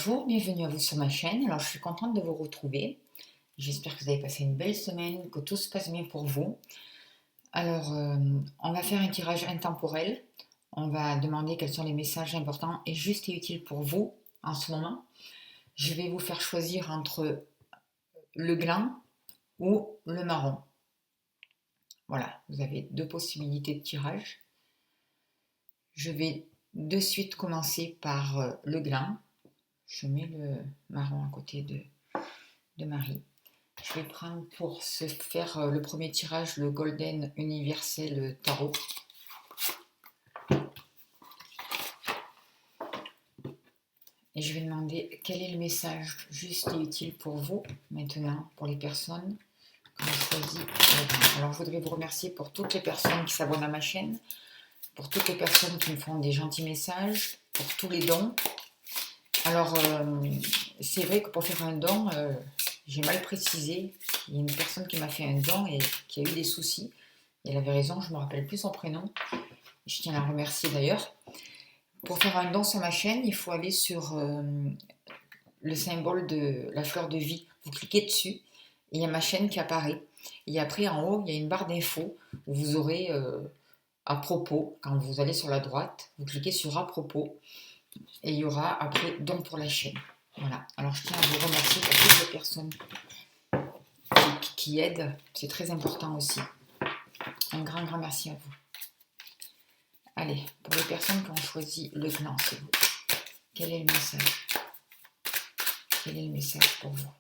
Bonjour, bienvenue à vous sur ma chaîne. Alors, je suis contente de vous retrouver. J'espère que vous avez passé une belle semaine, que tout se passe bien pour vous. Alors, on va faire un tirage intemporel. On va demander quels sont les messages importants et justes et utiles pour vous en ce moment. Je vais vous faire choisir entre le gland ou le marron. Voilà, vous avez deux possibilités de tirage. Je vais de suite commencer par le gland. Je mets le marron à côté de Marie. Je vais prendre pour se faire le premier tirage le Golden Universel Tarot. Et je vais demander quel est le message juste et utile pour vous maintenant, pour les personnes qui ont choisi le gland. Alors je voudrais vous remercier pour toutes les personnes qui s'abonnent à ma chaîne, pour toutes les personnes qui me font des gentils messages, pour tous les dons. Alors c'est vrai que pour faire un don, j'ai mal précisé. Il y a une personne qui m'a fait un don et qui a eu des soucis. Et elle avait raison, je ne me rappelle plus son prénom. Je tiens à la remercier d'ailleurs. Pour faire un don sur ma chaîne, il faut aller sur le symbole de la fleur de vie. Vous cliquez dessus et il y a ma chaîne qui apparaît. Et après, en haut, il y a une barre d'infos où vous aurez à propos. Quand vous allez sur la droite, vous cliquez sur à propos et il y aura après don pour la chaîne. Voilà. Alors, je tiens à vous remercier pour toutes les personnes qui aident. C'est très important aussi. Un grand merci à vous. Allez, pour les personnes qui ont choisi le gland, c'est vous. Quel est le message? Quel est le message pour vous?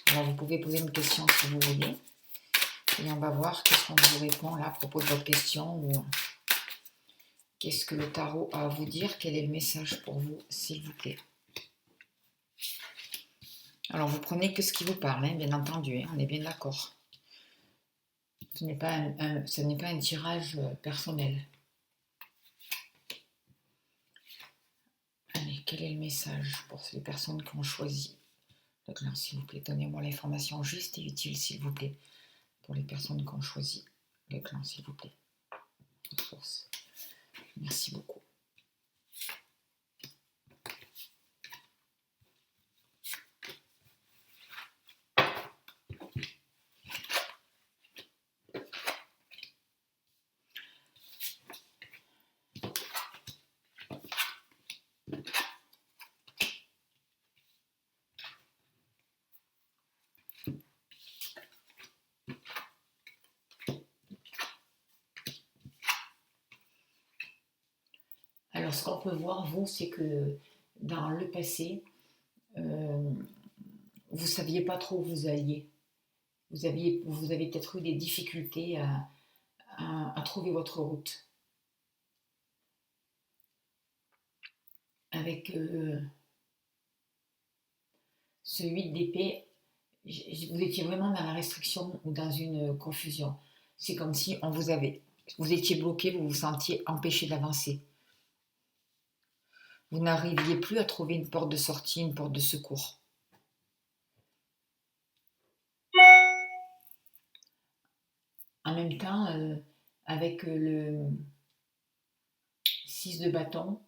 Alors, vous pouvez poser une question si vous voulez. Et on va voir qu'est-ce qu'on vous répond là à propos de votre question. Ou qu'est-ce que le tarot a à vous dire? Quel est le message pour vous, s'il vous plaît? Alors, vous prenez que ce qui vous parle, hein, bien entendu. Hein, on est bien d'accord. Ce n'est pas un tirage personnel. Allez, quel est le message pour les personnes qui ont choisi le gland, s'il vous plaît? Donnez-moi l'information juste et utile, s'il vous plaît, pour les personnes qui ont choisi le gland, s'il vous plaît. Ressources. Merci beaucoup. Alors, ce qu'on peut voir, vous, c'est que dans le passé, vous ne saviez pas trop où vous alliez. Vous avez peut-être eu des difficultés à trouver votre route. Avec ce 8 d'épée, vous étiez vraiment dans la restriction ou dans une confusion. C'est comme si vous étiez bloqué, vous vous sentiez empêché d'avancer. Vous n'arriviez plus à trouver une porte de sortie, une porte de secours. En même temps, avec le 6 de bâton,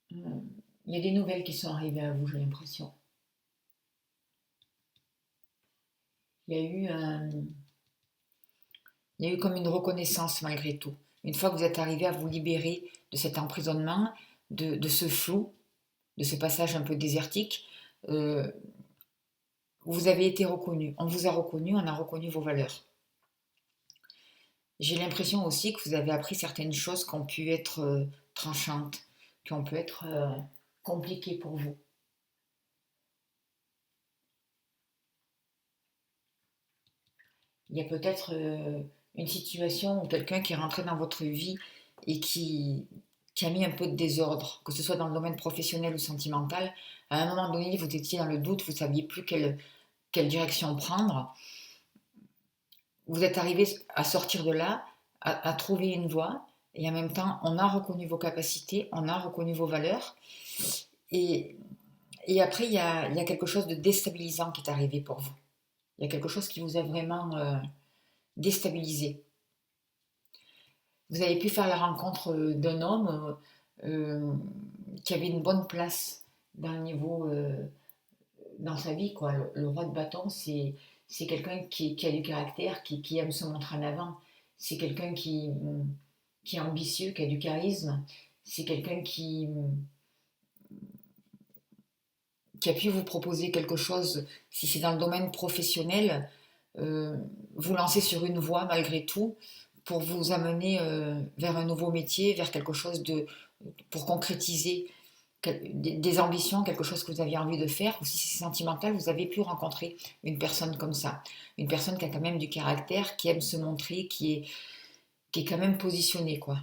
il y a des nouvelles qui sont arrivées à vous, j'ai l'impression. Il y a eu comme une reconnaissance malgré tout. Une fois que vous êtes arrivé à vous libérer de cet emprisonnement, de ce flou, de ce passage un peu désertique, vous avez été reconnu. On vous a reconnu, on a reconnu vos valeurs. J'ai l'impression aussi que vous avez appris certaines choses qui ont pu être tranchantes, qui ont pu être compliquées pour vous. Il y a peut-être une situation ou quelqu'un qui est rentré dans votre vie et qui a mis un peu de désordre, que ce soit dans le domaine professionnel ou sentimental. À un moment donné, vous étiez dans le doute, vous ne saviez plus quelle direction prendre. Vous êtes arrivé à sortir de là, à trouver une voie, et en même temps, on a reconnu vos capacités, on a reconnu vos valeurs. Et après, il y a quelque chose de déstabilisant qui est arrivé pour vous. Il y a quelque chose qui vous a vraiment déstabilisé. Vous avez pu faire la rencontre d'un homme qui avait une bonne place dans le niveau, dans sa vie, quoi. Le roi de bâton, c'est quelqu'un qui a du caractère, qui aime se montrer en avant. C'est quelqu'un qui est ambitieux, qui a du charisme. C'est quelqu'un qui a pu vous proposer quelque chose, si c'est dans le domaine professionnel, euh, vous lancer sur une voie malgré tout pour vous amener vers un nouveau métier, vers quelque chose pour concrétiser des ambitions, quelque chose que vous aviez envie de faire, ou si c'est sentimental, vous avez pu rencontrer une personne comme ça. Une personne qui a quand même du caractère, qui aime se montrer, qui est quand même positionnée, quoi.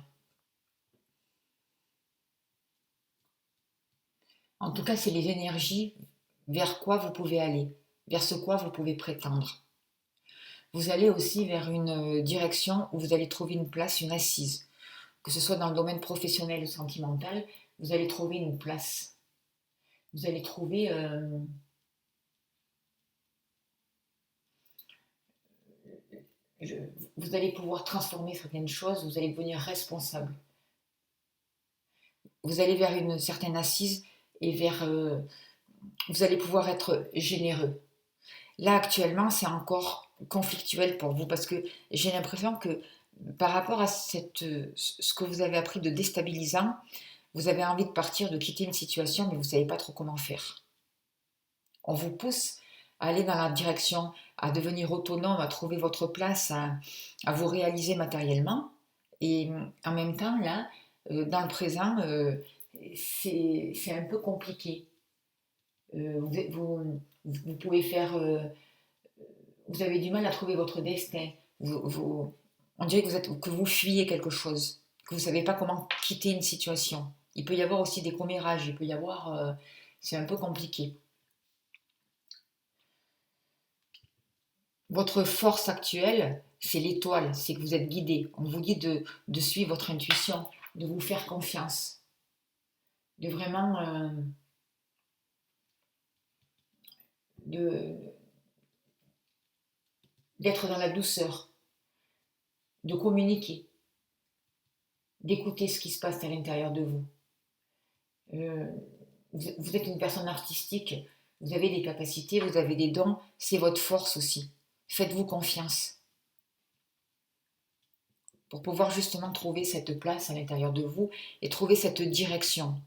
En tout cas, c'est les énergies vers quoi vous pouvez aller, vers ce quoi vous pouvez prétendre. Vous allez aussi vers une direction où vous allez trouver une place, une assise. Que ce soit dans le domaine professionnel ou sentimental, vous allez trouver une place. Vous allez trouver... je- vous allez pouvoir transformer certaines choses, vous allez devenir responsable. Vous allez vers une certaine assise et vous allez pouvoir être généreux. Là, actuellement, c'est encore conflictuel pour vous parce que j'ai l'impression que par rapport à ce que vous avez appris de déstabilisant, vous avez envie de partir, de quitter une situation, mais vous ne savez pas trop comment faire. On vous pousse à aller dans la direction, à devenir autonome, à trouver votre place, à vous réaliser matériellement. Et en même temps, là, dans le présent, c'est un peu compliqué. Vous pouvez faire... vous avez du mal à trouver votre destin. On dirait que vous fuyez quelque chose, que vous ne savez pas comment quitter une situation. Il peut y avoir aussi des commérages, il peut y avoir... c'est un peu compliqué. Votre force actuelle, c'est l'étoile, c'est que vous êtes guidé. On vous dit de suivre votre intuition, de vous faire confiance, de vraiment de- d'être dans la douceur, de communiquer, d'écouter ce qui se passe à l'intérieur de vous. Euh, vous êtes une personne artistique, vous avez des capacités, vous avez des dons, c'est votre force aussi. Faites-vous confiance pour pouvoir justement trouver cette place à l'intérieur de vous et trouver cette direction.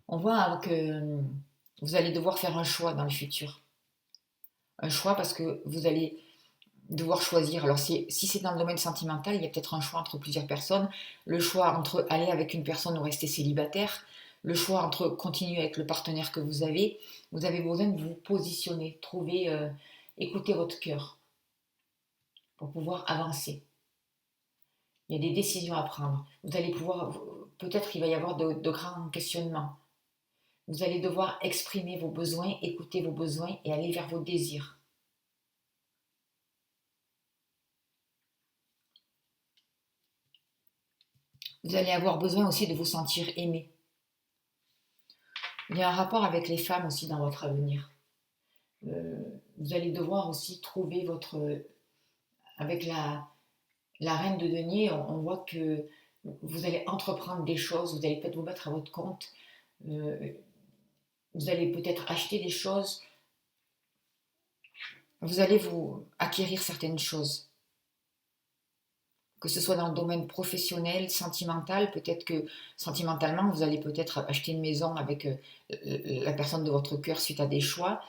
On voit que vous allez devoir faire un choix dans le futur. Un choix parce que vous allez devoir choisir. Alors si c'est dans le domaine sentimental, il y a peut-être un choix entre plusieurs personnes. Le choix entre aller avec une personne ou rester célibataire. Le choix entre continuer avec le partenaire que vous avez. Vous avez besoin de vous positionner, écouter votre cœur pour pouvoir avancer. Il y a des décisions à prendre. Vous allez pouvoir, peut-être qu'il va y avoir de grands questionnements. Vous allez devoir exprimer vos besoins, écouter vos besoins et aller vers vos désirs. Vous allez avoir besoin aussi de vous sentir aimé. Il y a un rapport avec les femmes aussi dans votre avenir. Euh, vous allez devoir aussi trouver avec la reine de denier, on voit que vous allez entreprendre des choses, vous allez peut-être vous mettre à votre compte, euh, vous allez peut-être acheter des choses, vous allez vous acquérir certaines choses. Que ce soit dans le domaine professionnel, sentimental, peut-être que sentimentalement, vous allez peut-être acheter une maison avec la personne de votre cœur suite à des choix.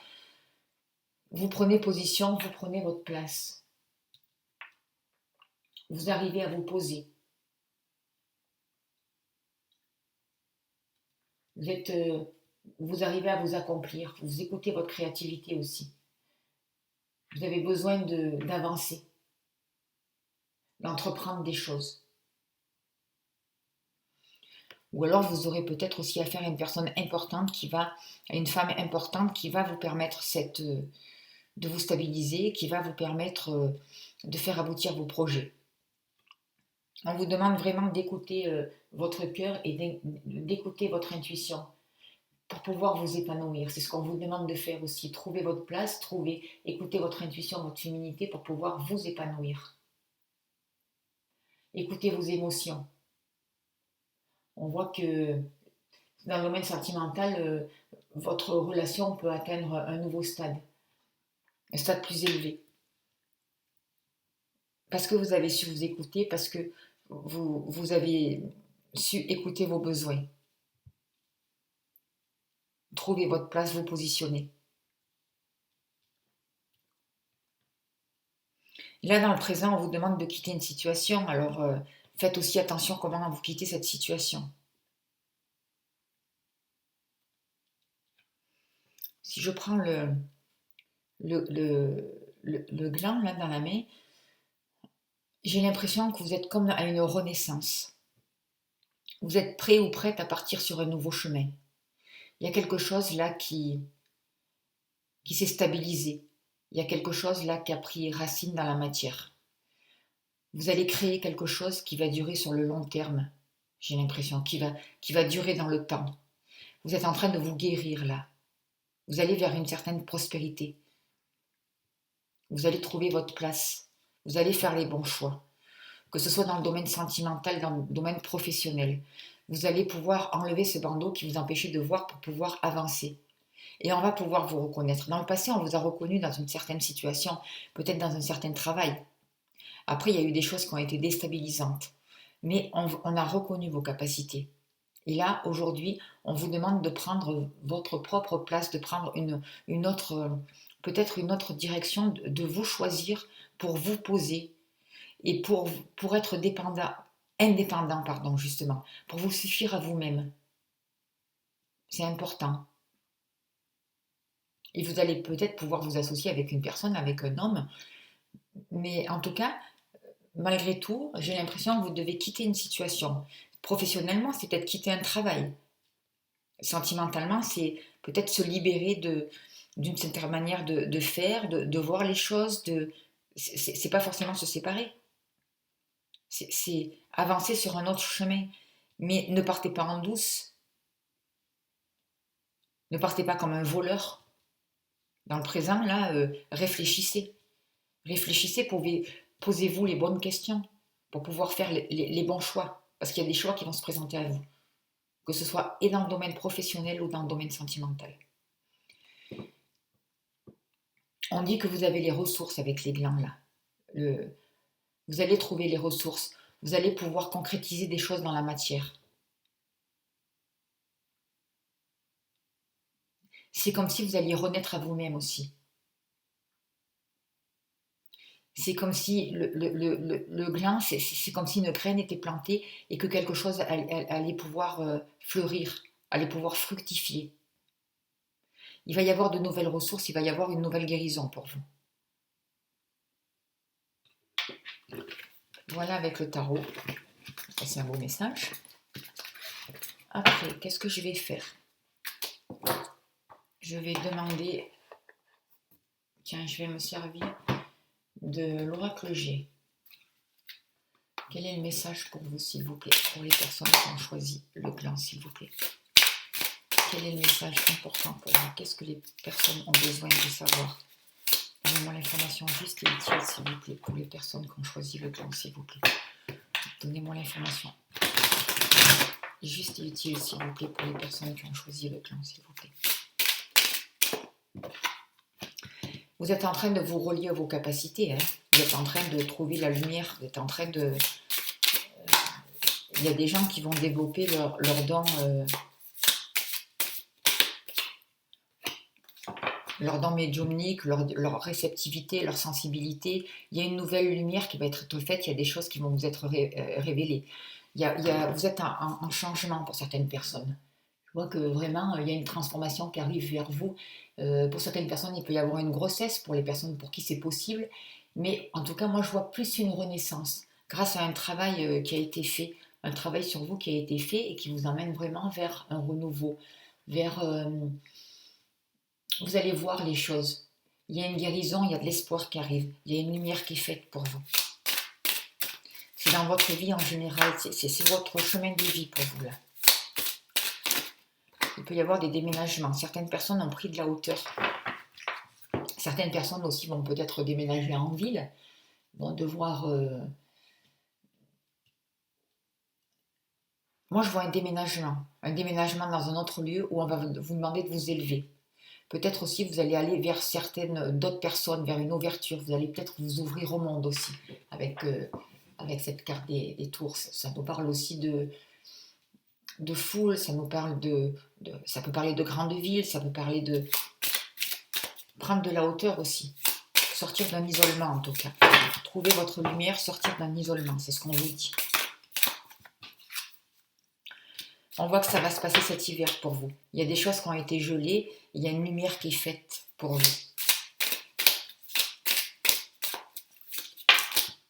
Vous prenez position, vous prenez votre place. Vous arrivez à vous poser. Vous êtes, vous arrivez à vous accomplir. Vous écoutez votre créativité aussi. Vous avez besoin d'avancer, d'entreprendre des choses. Ou alors vous aurez peut-être aussi affaire à une personne importante à une femme importante qui va vous permettre de vous stabiliser, qui va vous permettre de faire aboutir vos projets. On vous demande vraiment d'écouter votre cœur et d'écouter votre intuition pour pouvoir vous épanouir. C'est ce qu'on vous demande de faire aussi. Trouver votre place, écouter votre intuition, votre féminité pour pouvoir vous épanouir. Écoutez vos émotions. On voit que dans le domaine sentimental, votre relation peut atteindre un nouveau stade, un stade plus élevé. Parce que vous avez su vous écouter, parce que vous avez su écouter vos besoins, trouver votre place, vous positionner. Là, dans le présent, on vous demande de quitter une situation, alors faites aussi attention comment vous quittez cette situation. Si je prends le gland là dans la main, j'ai l'impression que vous êtes comme à une renaissance. Vous êtes prêt ou prête à partir sur un nouveau chemin. Il y a quelque chose là qui s'est stabilisé. Il y a quelque chose là qui a pris racine dans la matière. Vous allez créer quelque chose qui va durer sur le long terme. J'ai l'impression qui va durer dans le temps. Vous êtes en train de vous guérir là. Vous allez vers une certaine prospérité. Vous allez trouver votre place. Vous allez faire les bons choix. Que ce soit dans le domaine sentimental, dans le domaine professionnel. Vous allez pouvoir enlever ce bandeau qui vous empêchait de voir pour pouvoir avancer. Et on va pouvoir vous reconnaître. Dans le passé, on vous a reconnu dans une certaine situation, peut-être dans un certain travail. Après, il y a eu des choses qui ont été déstabilisantes. Mais on a reconnu vos capacités. Et là, aujourd'hui, on vous demande de prendre votre propre place, de prendre une autre, peut-être une autre direction, de vous choisir pour vous poser et pour être indépendant, pardon, justement, pour vous suffire à vous-même. C'est important. Et vous allez peut-être pouvoir vous associer avec une personne, avec un homme, mais en tout cas, malgré tout, j'ai l'impression que vous devez quitter une situation. Professionnellement, c'est peut-être quitter un travail. Sentimentalement, c'est peut-être se libérer d'une certaine manière de faire, de voir les choses. C'est pas forcément se séparer. C'est avancer sur un autre chemin. Mais ne partez pas en douce. Ne partez pas comme un voleur. Dans le présent, là, réfléchissez. Réfléchissez, posez-vous les bonnes questions pour pouvoir faire les bons choix. Parce qu'il y a des choix qui vont se présenter à vous. Que ce soit et dans le domaine professionnel ou dans le domaine sentimental. On dit que vous avez les ressources avec les glands là. Vous allez trouver les ressources. Vous allez pouvoir concrétiser des choses dans la matière. C'est comme si vous alliez renaître à vous-même aussi. C'est comme si le gland, c'est comme si une graine était plantée et que quelque chose allait pouvoir fleurir, allait pouvoir fructifier. Il va y avoir de nouvelles ressources, il va y avoir une nouvelle guérison pour vous. Voilà avec le tarot. C'est un beau message. Après, qu'est-ce que je vais faire? Je vais demander... Tiens, je vais me servir de l'oracle G. Quel est le message pour vous, s'il vous plaît, pour les personnes qui ont choisi le gland, s'il vous plaît? Quel est le message important pour vous? Qu'est-ce que les personnes ont besoin de savoir? Donnez-moi l'information juste et utile, s'il vous plaît, pour les personnes qui ont choisi le gland, s'il vous plaît. Donnez-moi l'information juste et utile, s'il vous plaît, pour les personnes qui ont choisi le gland, s'il vous plaît. Vous êtes en train de vous relier à vos capacités, hein. Vous êtes en train de trouver la lumière, vous êtes en train de... Il y a des gens qui vont développer leur don, médiumnique, leur réceptivité, leur sensibilité. Il y a une nouvelle lumière qui va être faite, il y a des choses qui vont vous être révélées. Vous êtes en changement pour certaines personnes. Je vois que vraiment, il y a une transformation qui arrive vers vous. Pour certaines personnes, il peut y avoir une grossesse, pour les personnes pour qui c'est possible. Mais en tout cas, moi, je vois plus une renaissance grâce à un travail qui a été fait, un travail sur vous qui a été fait et qui vous emmène vraiment vers un renouveau, vers... vous allez voir les choses. Il y a une guérison, il y a de l'espoir qui arrive. Il y a une lumière qui est faite pour vous. C'est dans votre vie en général, c'est votre chemin de vie pour vous là. Il peut y avoir des déménagements. Certaines personnes ont pris de la hauteur. Certaines personnes aussi vont peut-être déménager en ville, vont devoir Moi, je vois un déménagement dans un autre lieu où on va vous demander de vous élever. Peut-être aussi vous allez aller vers certaines d'autres personnes, vers une ouverture. Vous allez peut-être vous ouvrir au monde aussi avec cette carte des tours. Ça nous parle aussi de foule, ça nous parle ça peut parler de grandes villes, ça peut parler de prendre de la hauteur aussi. Sortir d'un isolement en tout cas. Trouver votre lumière, sortir d'un isolement, c'est ce qu'on vous dit. On voit que ça va se passer cet hiver pour vous. Il y a des choses qui ont été gelées, il y a une lumière qui est faite pour vous.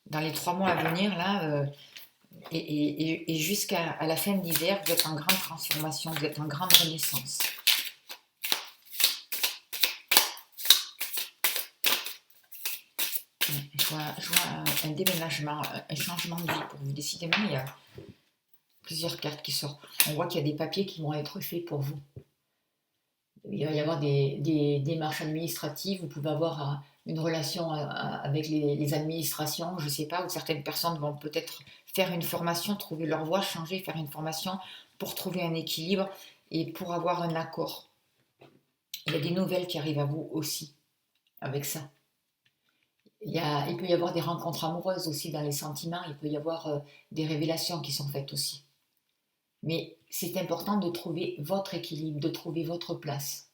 Dans les 3 mois à venir, là, et jusqu'à la fin de l'hiver, vous êtes en grande transformation, vous êtes en grande renaissance. Je vois un déménagement, un changement de vie pour vous. Décidément, il y a plusieurs cartes qui sortent. On voit qu'il y a des papiers qui vont être faits pour vous. Il va y avoir des démarches administratives, vous pouvez avoir une relation avec les administrations, je ne sais pas, où certaines personnes vont peut-être faire une formation, trouver leur voie, changer, faire une formation pour trouver un équilibre et pour avoir un accord. Il y a des nouvelles qui arrivent à vous aussi avec ça. Il peut y avoir des rencontres amoureuses aussi dans les sentiments, il peut y avoir des révélations qui sont faites aussi. Mais c'est important de trouver votre équilibre, de trouver votre place.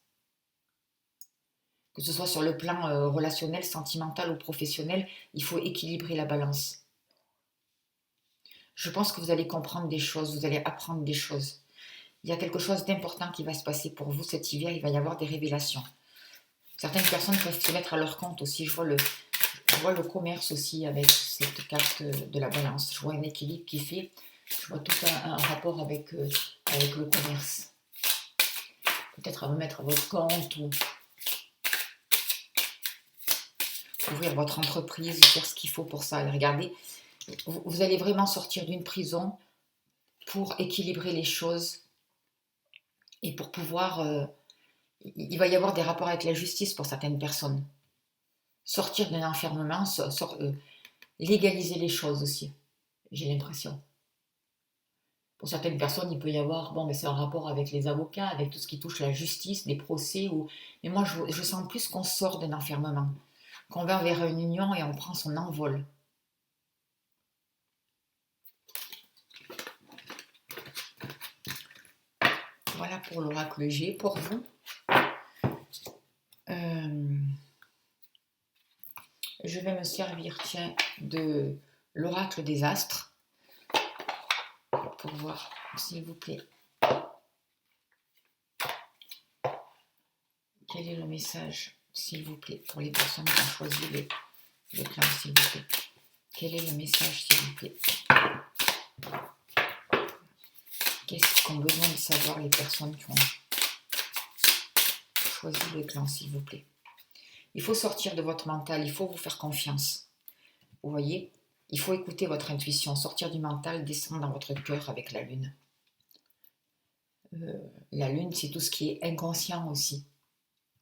Que ce soit sur le plan relationnel, sentimental ou professionnel, il faut équilibrer la balance. Je pense que vous allez comprendre des choses, vous allez apprendre des choses. Il y a quelque chose d'important qui va se passer pour vous cet hiver, il va y avoir des révélations. Certaines personnes peuvent se mettre à leur compte aussi. Je vois le commerce aussi avec cette carte de la balance. Je vois un équilibre qui fait. Je vois tout un rapport avec le commerce. Peut-être à vous mettre à votre compte ou ouvrir votre entreprise, faire ce qu'il faut pour ça. Et regardez, vous allez vraiment sortir d'une prison pour équilibrer les choses et pour pouvoir... il va y avoir des rapports avec la justice pour certaines personnes. Sortir d'un enfermement, légaliser les choses aussi, j'ai l'impression. Pour certaines personnes, il peut y avoir, bon, mais c'est un rapport avec les avocats, avec tout ce qui touche la justice, des procès. Mais moi, je sens plus qu'on sort d'un enfermement, qu'on va vers une union et on prend son envol. Voilà pour l'oracle G. Pour vous, je vais me servir, tiens, de l'oracle des astres pour voir, s'il vous plaît, quel est le message, s'il vous plaît, pour les personnes qui ont choisi le clan, s'il vous plaît. Quel est le message, s'il vous plaît? Qu'est-ce qu'ont besoin de savoir les personnes qui ont choisi le clan, s'il vous plaît? Il faut sortir de votre mental, il faut vous faire confiance. Vous voyez, il faut écouter votre intuition, sortir du mental, descendre dans votre cœur avec la lune. La lune, c'est tout ce qui est inconscient aussi.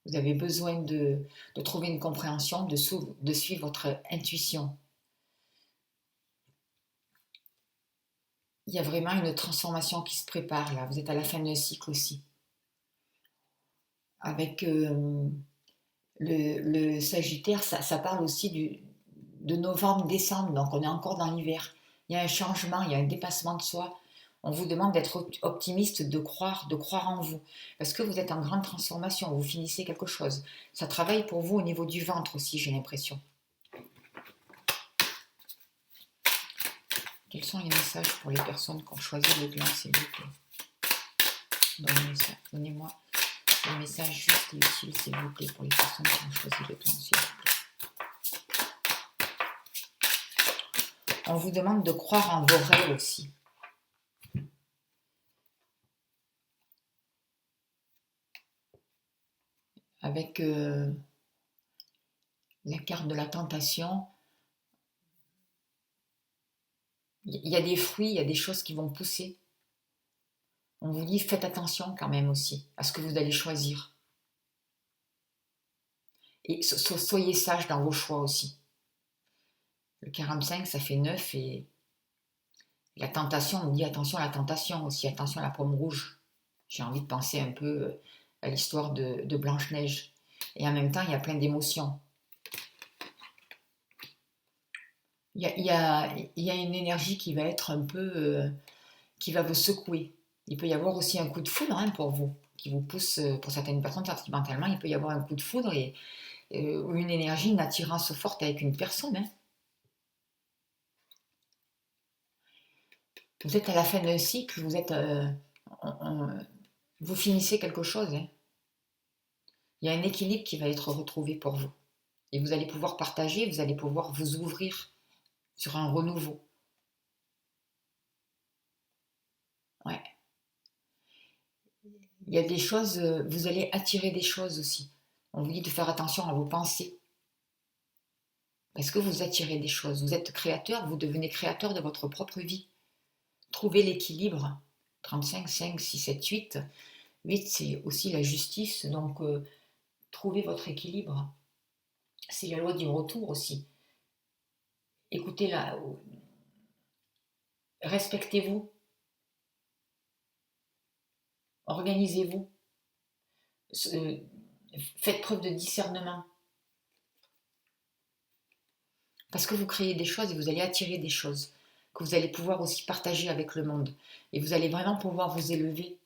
Vous avez besoin de trouver une compréhension, de suivre votre intuition. Il y a vraiment une transformation qui se prépare là. Vous êtes à la fin d'un cycle aussi. Avec le Sagittaire, ça parle aussi de novembre, décembre, donc on est encore dans l'hiver. Il y a un changement, il y a un dépassement de soi. On vous demande d'être optimiste, de croire en vous. Parce que vous êtes en grande transformation, vous finissez quelque chose. Ça travaille pour vous au niveau du ventre aussi, j'ai l'impression. Quels sont les messages pour les personnes qui ont choisi le clan, s'il vous plaît? Donnez-moi le message juste et utile, s'il vous plaît, pour les personnes qui ont choisi le clan, s'il vous plaît. On vous demande de croire en vos rêves aussi. Avec la carte de la tentation, il y a des fruits, il y a des choses qui vont pousser. On vous dit, faites attention quand même aussi à ce que vous allez choisir. Et soyez sage dans vos choix aussi. Le 45, ça fait 9 et La tentation, on dit attention à la tentation aussi, attention à la pomme rouge. J'ai envie de penser un peu à l'histoire de Blanche-Neige. Et en même temps, il y a plein d'émotions. Il y a une énergie qui va être un peu... qui va vous secouer. Il peut y avoir aussi un coup de foudre pour vous, qui vous pousse, pour certaines personnes, sentimentalement, il peut y avoir un coup de foudre ou une énergie, une attirance forte avec une personne. Vous êtes à la fin d'un cycle, vous finissez quelque chose. Il y a un équilibre qui va être retrouvé pour vous. Et vous allez pouvoir partager, vous allez pouvoir vous ouvrir sur un renouveau. Ouais. Il y a des choses, vous allez attirer des choses aussi. On vous dit de faire attention à vos pensées. Parce que vous attirez des choses. Vous êtes créateur, vous devenez créateur de votre propre vie. Trouvez l'équilibre. 35, 5, 6, 7, 8. 8, c'est aussi la justice. Donc, trouvez votre équilibre. C'est la loi du retour aussi. Écoutez-la. Respectez-vous. Organisez-vous. Faites preuve de discernement. Parce que vous créez des choses et vous allez attirer des choses que vous allez pouvoir aussi partager avec le monde. Et vous allez vraiment pouvoir vous élever.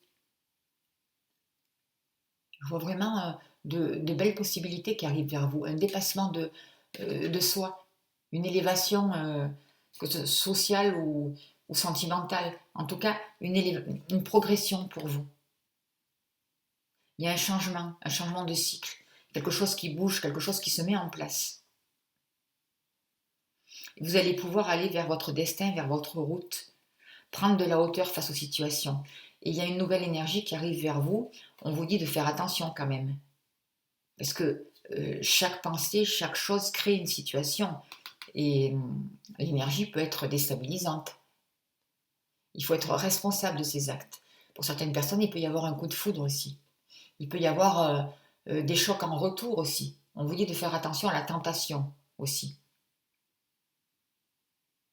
Je vois vraiment de belles possibilités qui arrivent vers vous. Un dépassement de soi. Une élévation que ce soit sociale ou sentimentale. En tout cas, une progression pour vous. Il y a un changement de cycle. Quelque chose qui bouge, quelque chose qui se met en place. Vous allez pouvoir aller vers votre destin, vers votre route, prendre de la hauteur face aux situations. Et il y a une nouvelle énergie qui arrive vers vous. On vous dit de faire attention quand même. Parce que chaque pensée, chaque chose crée une situation. Et l'énergie peut être déstabilisante. Il faut être responsable de ses actes. Pour certaines personnes, il peut y avoir un coup de foudre aussi. Il peut y avoir des chocs en retour aussi. On vous dit de faire attention à la tentation aussi.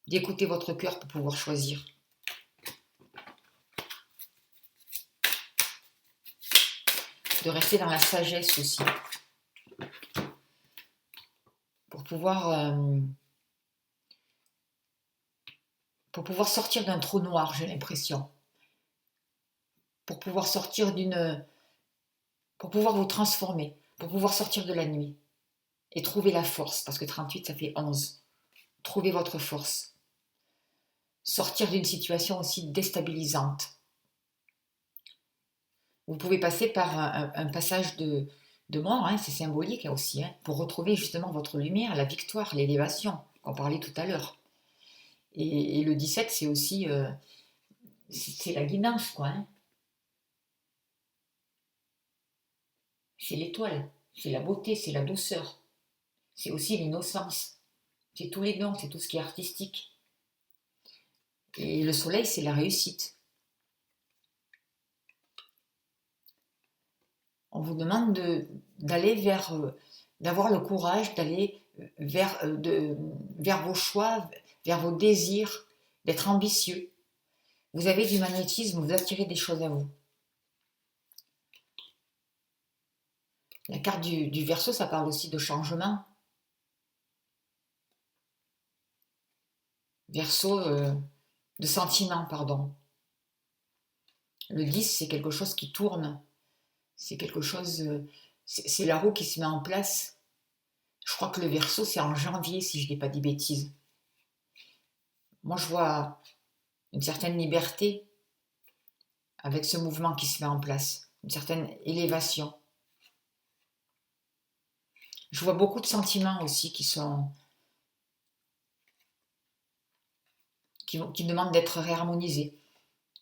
D'écouter votre cœur pour pouvoir choisir. De rester dans la sagesse aussi. Pour pouvoir sortir d'un trou noir, j'ai l'impression. Pour pouvoir sortir pour pouvoir vous transformer, pour pouvoir sortir de la nuit. Et trouver la force, parce que 38, ça fait 11. Trouvez votre force. Sortir d'une situation aussi déstabilisante. Vous pouvez passer par un passage de mort, c'est symbolique aussi, pour retrouver justement votre lumière, la victoire, l'élévation, qu'on parlait tout à l'heure. Et le 17, c'est aussi c'est la guidance, quoi. C'est l'étoile, c'est la beauté, c'est la douceur. C'est aussi l'innocence. C'est tous les dons, c'est tout ce qui est artistique. Et le soleil, c'est la réussite. On vous demande d'aller d'avoir le courage d'aller vers vos choix, vers vos désirs, d'être ambitieux. Vous avez du magnétisme, vous attirez des choses à vous. La carte du Verseau, ça parle aussi de changement. Verseau, de sentiment, pardon. Le 10, c'est quelque chose qui tourne. C'est quelque chose... c'est la roue qui se met en place. Je crois que le Verseau, c'est en janvier, si je n'ai pas dit bêtises. Moi, je vois une certaine liberté avec ce mouvement qui se met en place. Une certaine élévation. Je vois beaucoup de sentiments aussi qui demandent d'être réharmonisés.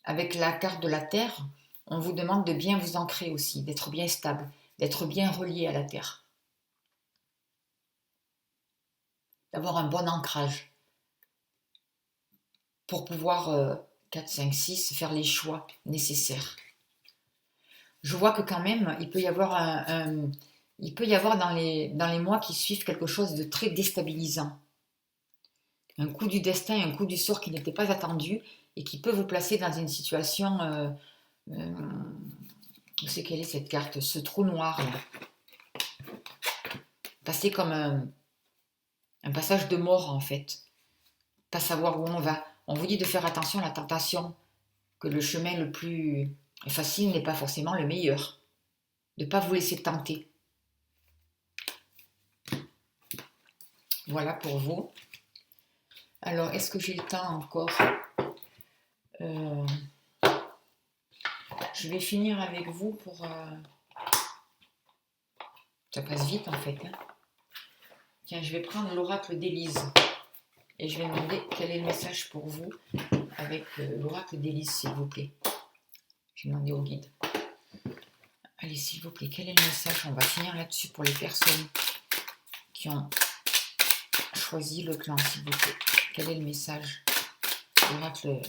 Avec la carte de la Terre, on vous demande de bien vous ancrer aussi, d'être bien stable, d'être bien relié à la Terre. D'avoir un bon ancrage pour pouvoir, 4, 5, 6, faire les choix nécessaires. Je vois que quand même, il peut y avoir dans les mois qui suivent quelque chose de très déstabilisant. Un coup du destin, un coup du sort qui n'était pas attendu et qui peut vous placer dans une situation... je sais quelle est cette carte, ce trou noir là. Passer comme un passage de mort en fait. Pas savoir où on va. On vous dit de faire attention à la tentation, que le chemin le plus facile n'est pas forcément le meilleur. De ne pas vous laisser tenter. Voilà pour vous. Alors, est-ce que j'ai le temps encore Je vais finir avec vous pour... Ça passe vite en fait. Hein. Tiens, je vais prendre l'oracle d'Élise. Et je vais demander quel est le message pour vous avec l'oracle d'Élise, s'il vous plaît. Je vais demander au guide. Allez, s'il vous plaît, quel est le message? On va finir là-dessus pour les personnes qui ont choisi le clan, s'il vous plaît. Quel est le message? L'oracle...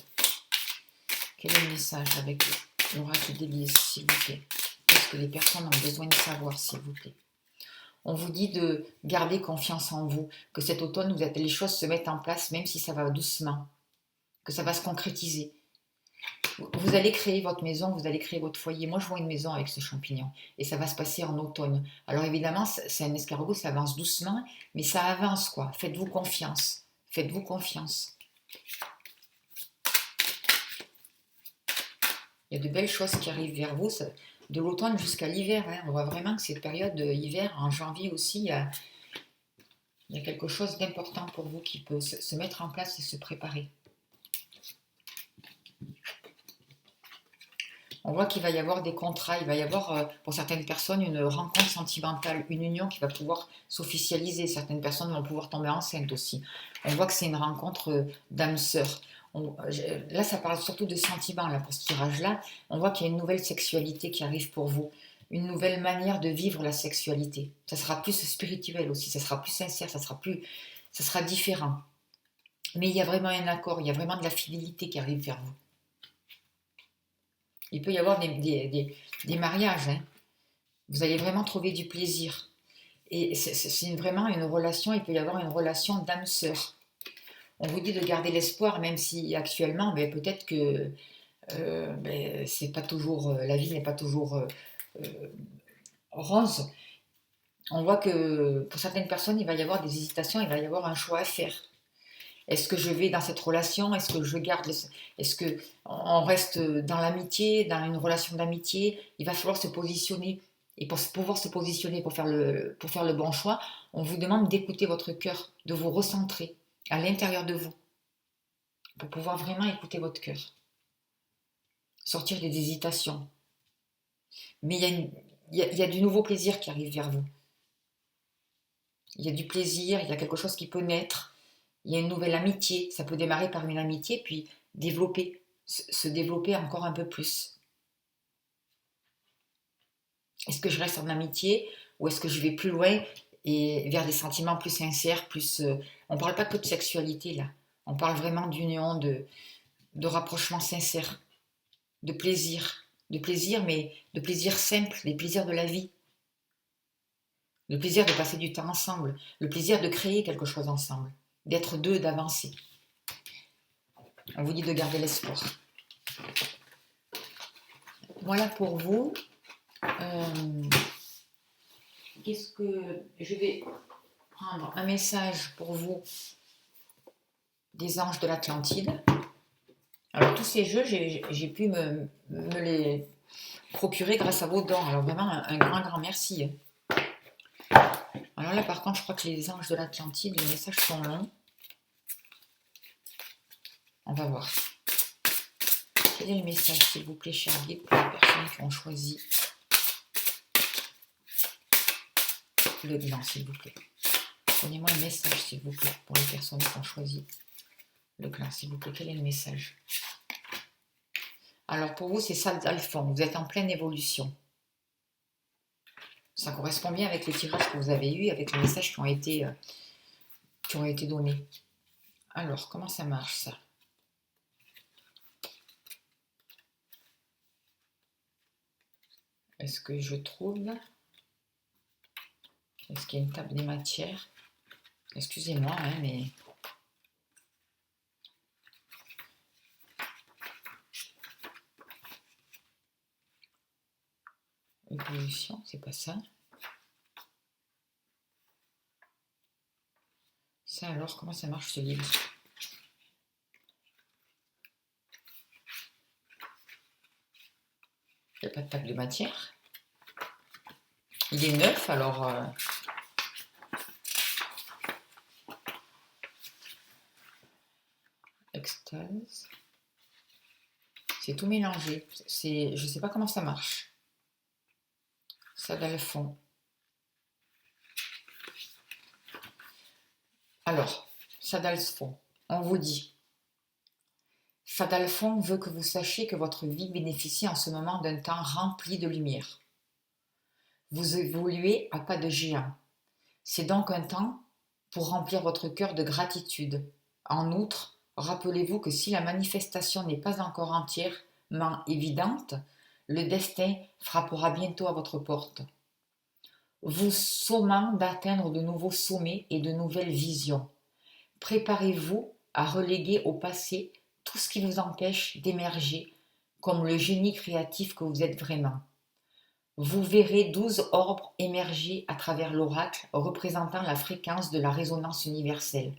Quel est le message avec l'oracle d'Élise, s'il vous plaît? Qu'est-ce que les personnes ont besoin de savoir, s'il vous plaît? On vous dit de garder confiance en vous, que cet automne, les choses se mettent en place, même si ça va doucement, que ça va se concrétiser. Vous allez créer votre maison, vous allez créer votre foyer. Moi, je vois une maison avec ce champignon et ça va se passer en automne. Alors évidemment, c'est un escargot, ça avance doucement, mais ça avance quoi. Faites-vous confiance. Faites-vous confiance. Il y a de belles choses qui arrivent vers vous, de l'automne jusqu'à l'hiver. Hein. On voit vraiment que cette période d'hiver, en janvier aussi, il y a quelque chose d'important pour vous qui peut se mettre en place et se préparer. On voit qu'il va y avoir des contrats, il va y avoir pour certaines personnes une rencontre sentimentale, une union qui va pouvoir s'officialiser. Certaines personnes vont pouvoir tomber enceintes aussi. On voit que c'est une rencontre d'âme sœur. Là, ça parle surtout de sentiments, là, pour ce tirage-là. On voit qu'il y a une nouvelle sexualité qui arrive pour vous. Une nouvelle manière de vivre la sexualité. Ça sera plus spirituel aussi, ça sera plus sincère, ça sera différent. Mais il y a vraiment un accord, il y a vraiment de la fidélité qui arrive vers vous. Il peut y avoir des mariages. Hein. Vous allez vraiment trouver du plaisir. Et c'est vraiment une relation, il peut y avoir une relation d'âme-sœur. On vous dit de garder l'espoir, même si actuellement, peut-être que c'est pas toujours, la vie n'est pas toujours rose. On voit que pour certaines personnes, il va y avoir des hésitations, il va y avoir un choix à faire. Est-ce que je vais dans cette relation? Est-ce que je garde? Est-ce qu'on reste dans l'amitié, dans une relation d'amitié? Il va falloir se positionner. Et pour pouvoir se positionner, pour faire le bon choix, on vous demande d'écouter votre cœur, de vous recentrer à l'intérieur de vous, pour pouvoir vraiment écouter votre cœur. Sortir des hésitations. Mais il y a du nouveau plaisir qui arrive vers vous. Il y a du plaisir, il y a quelque chose qui peut naître. Il y a une nouvelle amitié, ça peut démarrer par une amitié, puis se développer encore un peu plus. Est-ce que je reste en amitié ou est-ce que je vais plus loin et vers des sentiments plus sincères, plus... on ne parle pas que de sexualité là, on parle vraiment d'union, de rapprochement sincère, de plaisir, mais de plaisir simple, des plaisirs de la vie. Le plaisir de passer du temps ensemble, le plaisir de créer quelque chose ensemble. D'être deux, d'avancer. On vous dit de garder l'espoir. Voilà pour vous. Qu'est-ce que je vais prendre un message pour vous des anges de l'Atlantide. Alors tous ces jeux, j'ai pu me les procurer grâce à vos dons. Alors vraiment un grand merci. Alors là par contre, je crois que les anges de l'Atlantide, les messages sont longs. On va voir. Quel est le message, s'il vous plaît, cher guide, pour les personnes qui ont choisi le blanc, s'il vous plaît. Donnez-moi un message, s'il vous plaît, pour les personnes qui ont choisi le clan, s'il vous plaît. Quel est le message? Alors, pour vous, c'est ça le fond. Vous êtes en pleine évolution. Ça correspond bien avec les tirages que vous avez eus, avec les messages qui ont été donnés. Alors, comment ça marche, ça? Est-ce que je trouve... Est-ce qu'il y a une table des matières? Excusez-moi, hein, mais... L'évolution, c'est pas ça. Ça alors, comment ça marche ce livre? Il n'y a pas de table de matière. Il est neuf, alors... Extase. C'est tout mélangé. Je ne sais pas comment ça marche. Ça dans le fond. Alors, ça dans le fond. On vous dit. Fadalfon veut que vous sachiez que votre vie bénéficie en ce moment d'un temps rempli de lumière. Vous évoluez à pas de géant. C'est donc un temps pour remplir votre cœur de gratitude. En outre, rappelez-vous que si la manifestation n'est pas encore entièrement évidente, le destin frappera bientôt à votre porte, vous sommant d'atteindre de nouveaux sommets et de nouvelles visions. Préparez-vous à reléguer au passé tout ce qui vous empêche d'émerger comme le génie créatif que vous êtes vraiment. Vous verrez 12 orbes émerger à travers l'oracle représentant la fréquence de la résonance universelle.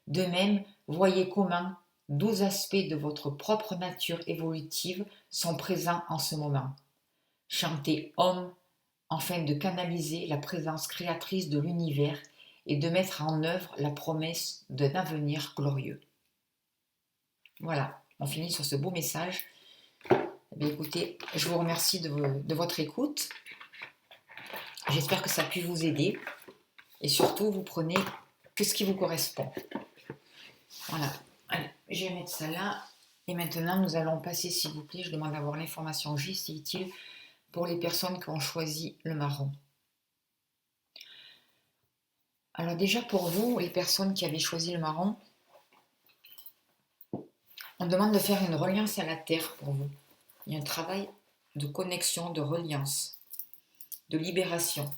De même, voyez comment 12 aspects de votre propre nature évolutive sont présents en ce moment. Chantez Om afin de canaliser la présence créatrice de l'univers et de mettre en œuvre la promesse d'un avenir glorieux. Voilà, on finit sur ce beau message. Eh bien, écoutez, je vous remercie de votre écoute. J'espère que ça a pu vous aider. Et surtout, vous prenez que ce qui vous correspond. Voilà. Allez, je vais mettre ça là. Et maintenant, nous allons passer, s'il vous plaît, je demande d'avoir l'information juste et utile pour les personnes qui ont choisi le marron. Alors déjà, pour vous, les personnes qui avaient choisi le marron, on demande de faire une reliance à la terre pour vous. Il y a un travail de connexion, de reliance, de libération.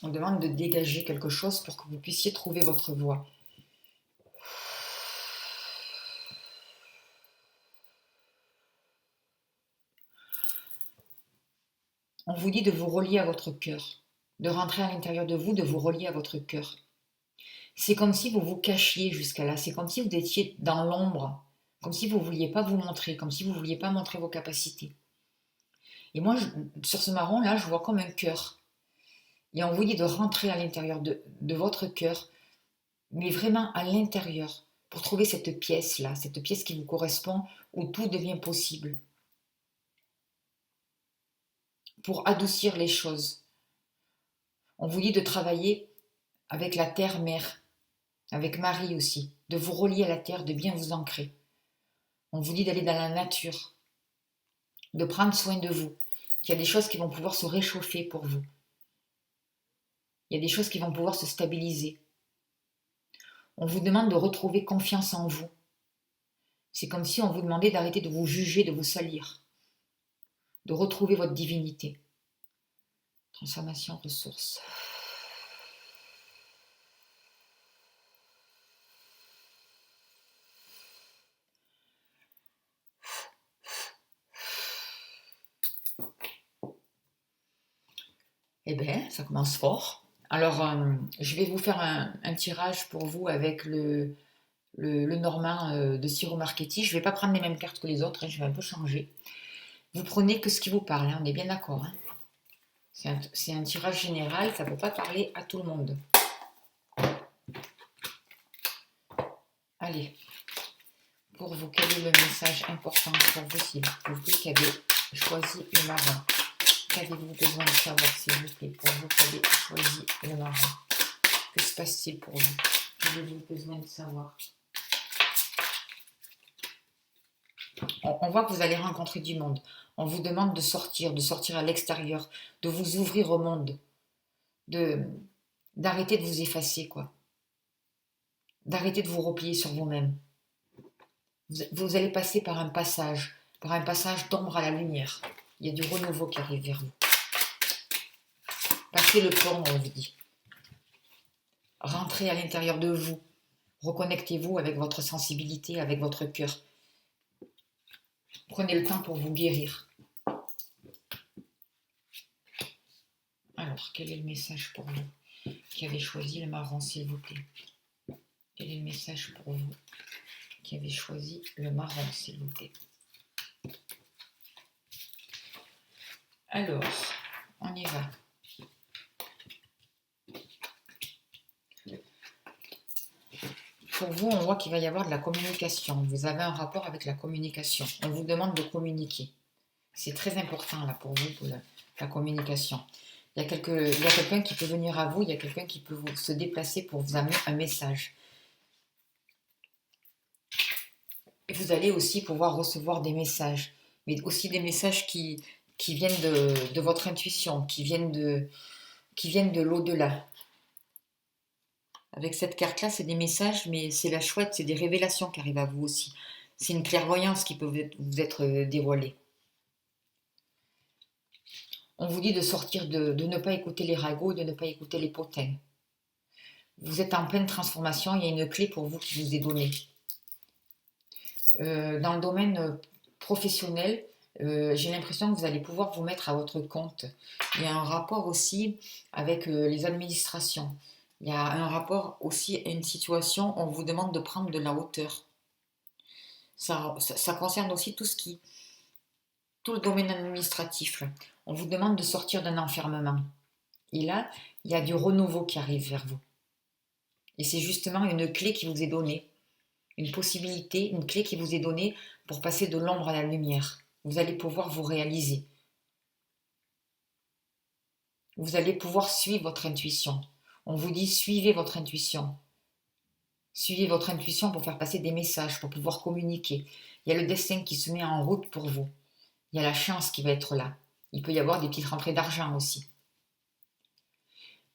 On demande de dégager quelque chose pour que vous puissiez trouver votre voie. On vous dit de vous relier à votre cœur, de rentrer à l'intérieur de vous, de vous relier à votre cœur. C'est comme si vous vous cachiez jusqu'à là, c'est comme si vous étiez dans l'ombre, comme si vous ne vouliez pas vous montrer, comme si vous ne vouliez pas montrer vos capacités. Et moi, sur ce marron-là, je vois comme un cœur. Et on vous dit de rentrer à l'intérieur de votre cœur, mais vraiment à l'intérieur, pour trouver cette pièce-là, cette pièce qui vous correspond, où tout devient possible. Pour adoucir les choses. On vous dit de travailler avec la terre-mère, avec Marie aussi, de vous relier à la terre, de bien vous ancrer. On vous dit d'aller dans la nature, de prendre soin de vous, qu'il y a des choses qui vont pouvoir se réchauffer pour vous. Il y a des choses qui vont pouvoir se stabiliser. On vous demande de retrouver confiance en vous. C'est comme si on vous demandait d'arrêter de vous juger, de vous salir, de retrouver votre divinité. Transformation, ressources. Eh bien, ça commence fort. Alors, je vais vous faire un tirage pour vous avec le Normand de Siro Marchetti. Je ne vais pas prendre les mêmes cartes que les autres, hein, je vais un peu changer. Vous prenez que ce qui vous parle, hein, on est bien d'accord. Hein. C'est un tirage général, ça ne peut pas parler à tout le monde. Allez, pour vous, quel est le message important pour vous, s'il vous plaît, qui avez choisi le marron? Qu'avez-vous besoin de savoir, s'il vous plaît, pour vous qui avez choisi le marron? Que se passe-t-il pour vous? Qu'avez-vous besoin de savoir? On voit que vous allez rencontrer du monde. On vous demande de sortir à l'extérieur, de vous ouvrir au monde, d'arrêter de vous effacer, quoi. D'arrêter de vous replier sur vous-même. Vous allez passer par un passage d'ombre à la lumière. Il y a du renouveau qui arrive vers vous. Passez le pont, on vous dit. Rentrez à l'intérieur de vous. Reconnectez-vous avec votre sensibilité, avec votre cœur. Prenez le temps pour vous guérir. Alors, quel est le message pour vous qui avez choisi le marron, s'il vous plaît? Quel est le message pour vous qui avez choisi le marron, s'il vous plaît? Alors, on y va. Pour vous, on voit qu'il va y avoir de la communication. Vous avez un rapport avec la communication. On vous demande de communiquer. C'est très important là pour vous, pour la communication. Il y a quelqu'un qui peut venir à vous, il y a quelqu'un qui peut se déplacer pour vous amener un message. Et vous allez aussi pouvoir recevoir des messages, mais aussi des messages qui viennent de votre intuition, qui viennent de l'au-delà. Avec cette carte-là, c'est des messages, mais c'est la chouette, c'est des révélations qui arrivent à vous aussi. C'est une clairvoyance qui peut vous être dévoilée. On vous dit de sortir, de ne pas écouter les ragots, de ne pas écouter les potins. Vous êtes en pleine transformation, il y a une clé pour vous qui vous est donnée. Dans le domaine professionnel, j'ai l'impression que vous allez pouvoir vous mettre à votre compte. Il y a un rapport aussi avec les administrations. Il y a un rapport aussi à une situation où on vous demande de prendre de la hauteur. Ça concerne aussi tout le domaine administratif. On vous demande de sortir d'un enfermement. Et là, il y a du renouveau qui arrive vers vous. Et c'est justement une clé qui vous est donnée. Une possibilité, une clé qui vous est donnée pour passer de l'ombre à la lumière. Vous allez pouvoir vous réaliser. Vous allez pouvoir suivre votre intuition. On vous dit suivez votre intuition. Suivez votre intuition pour faire passer des messages, pour pouvoir communiquer. Il y a le destin qui se met en route pour vous. Il y a la chance qui va être là. Il peut y avoir des petites rentrées d'argent aussi.